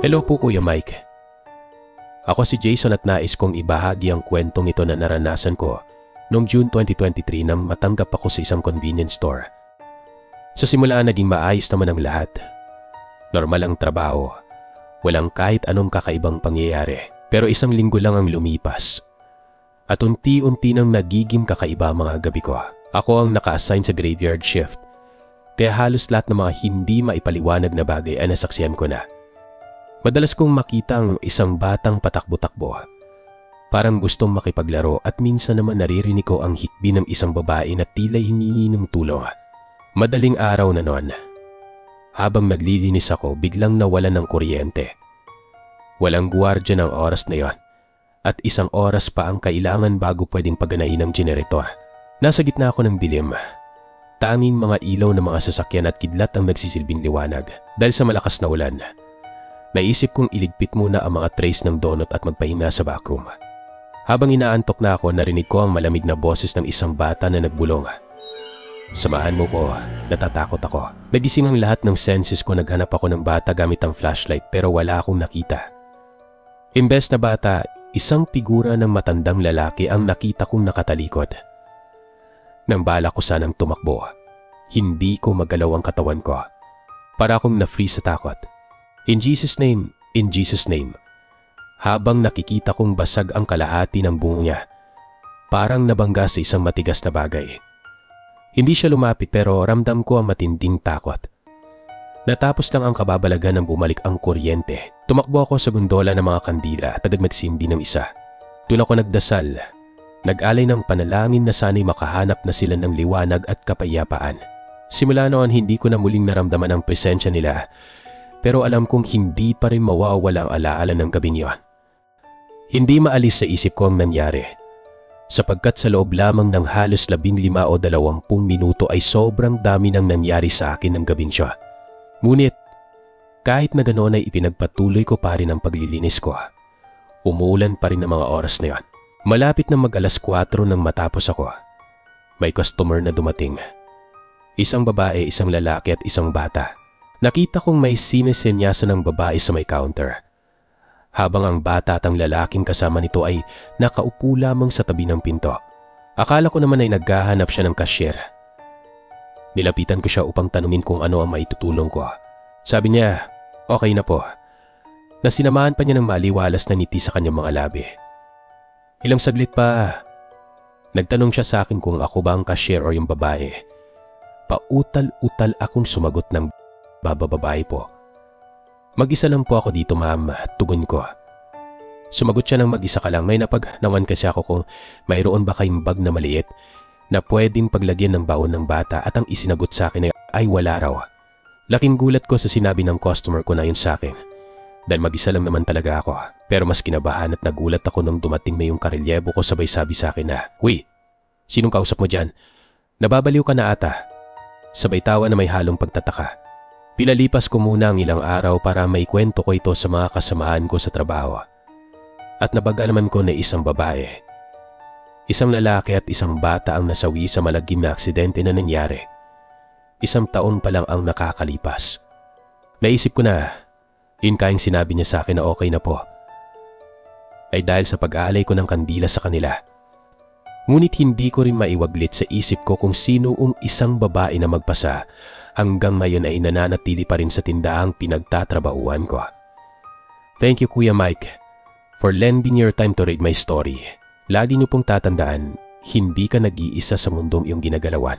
Hello po Kuya Mike. Ako si Jason at nais kong ibahagi ang kwentong ito na naranasan ko noong June 2023 nang matanggap ako sa isang convenience store. Sa simula naging maayos naman ang lahat. Normal ang trabaho. Walang kahit anong kakaibang pangyayari. Pero isang linggo lang ang lumipas. At unti-unti nang nagiging kakaiba mga gabi ko. Ako ang naka-assign sa graveyard shift. Kaya halos lahat ng mga hindi maipaliwanag na bagay ay nasaksihan ko na. Madalas kong makita ang isang batang patakbo-takbo. Parang gustong makipaglaro at minsan naman naririnig ko ang hikbi ng isang babae na tila hiningi ng tulong. Madaling araw na noon. Habang naglilinis ako, biglang nawalan ng kuryente. Walang gwardiya ng oras na yon. At isang oras pa ang kailangan bago pwedeng paganahin ng generator. Nasa gitna ako ng dilim. Tanging mga ilaw ng mga sasakyan at kidlat ang nagsisilbing liwanag dahil sa malakas na ulan. Naisip kong iligpit muna ang mga trays ng donut at magpahinga sa backroom. Habang inaantok na ako, narinig ko ang malamig na boses ng isang bata na nagbulong. Samahan mo ko, natatakot ako. Nagising ang lahat ng senses ko, naghanap ako ng bata gamit ang flashlight pero wala akong nakita. Imbes na bata, isang figura ng matandang lalaki ang nakita kong nakatalikod. Nang bala ko sanang tumakbo, hindi ko magalaw ang katawan ko. Para akong na-freeze sa takot. In Jesus' name, in Jesus' name. Habang nakikita kong basag ang kalahati ng bungo niya, parang nabangga sa isang matigas na bagay. Hindi siya lumapit pero ramdam ko ang matinding takot. Natapos lang ang kababalagan nang bumalik ang kuryente. Tumakbo ako sa gondola ng mga kandila at agad magsindi ng isa. Doon ako nagdasal. Nag-alay ng panalangin na sana'y makahanap na sila ng liwanag at kapayapaan. Simula noon hindi ko na muling naramdaman ang presensya nila. Pero alam kong hindi pa rin mawawala ang alaala ng gabing yon. Hindi maalis sa isip ko ang nangyari. Sapagkat sa loob lamang ng halos 15 o 20 minuto ay sobrang dami nang nangyari sa akin ng gabing siya. Ngunit kahit na ganoon ay ipinagpatuloy ko pa rin ang paglilinis ko. Umuulan pa rin ang mga oras na yon. Malapit na mag-alas 4 nang matapos ako. May customer na dumating. Isang babae, isang lalaki at isang bata. Nakita kong may sinesenyasan ng babae sa may counter. Habang ang bata at ang lalaking kasama nito ay nakaupo lamang sa tabi ng pinto. Akala ko naman ay naghahanap siya ng cashier. Nilapitan ko siya upang tanungin kung ano ang maitutulong ko. Sabi niya, okay na po. Nasinamahan pa niya ng maliwalas na ngiti sa kanyang mga labi. Ilang saglit pa, nagtanong siya sa akin kung ako ba ang cashier o yung babae. Pautal-utal akong sumagot ng bababae po. Mag-isa lang po ako dito ma'am, tugon ko. Sumagot siya ng mag-isa ka lang. May napagnawan kasi ako kung mayroon ba kayong bag na maliit na pwedeng paglagyan ng baon ng bata at ang isinagot sa akin ay wala raw. Laking gulat ko sa sinabi ng customer ko na yun sa akin. Dahil mag-isa lang naman talaga ako. Pero mas kinabahan at nagulat ako nung dumating na yung karelyebo ko sabay sabi sa akin na, "Uy, sinong kausap mo dyan? Nababaliw ka na ata." Sabay tawa na may halong pagtataka. Pinalipas ko muna ang ilang araw para may kwento ko ito sa mga kasamahan ko sa trabaho. At nabagalaman ko na isang babae. Isang lalaki at isang bata ang nasawi sa malagim na aksidente na nangyari. 1 taon pa lang ang nakakalipas. Naisip ko na, yun kayang sinabi niya sa akin na okay na po, ay dahil sa pag-aalay ko ng kandila sa kanila. Ngunit hindi ko rin maiwaglit sa isip ko kung sino ang isang babae na magpasa hanggang ngayon ay nananatili pa rin sa tindahang pinagtatrabahuan ko. Thank you Kuya Mike for lending your time to read my story. Lagi niyo pong tatandaan, hindi ka nag-iisa sa mundong iyong ginagalawan.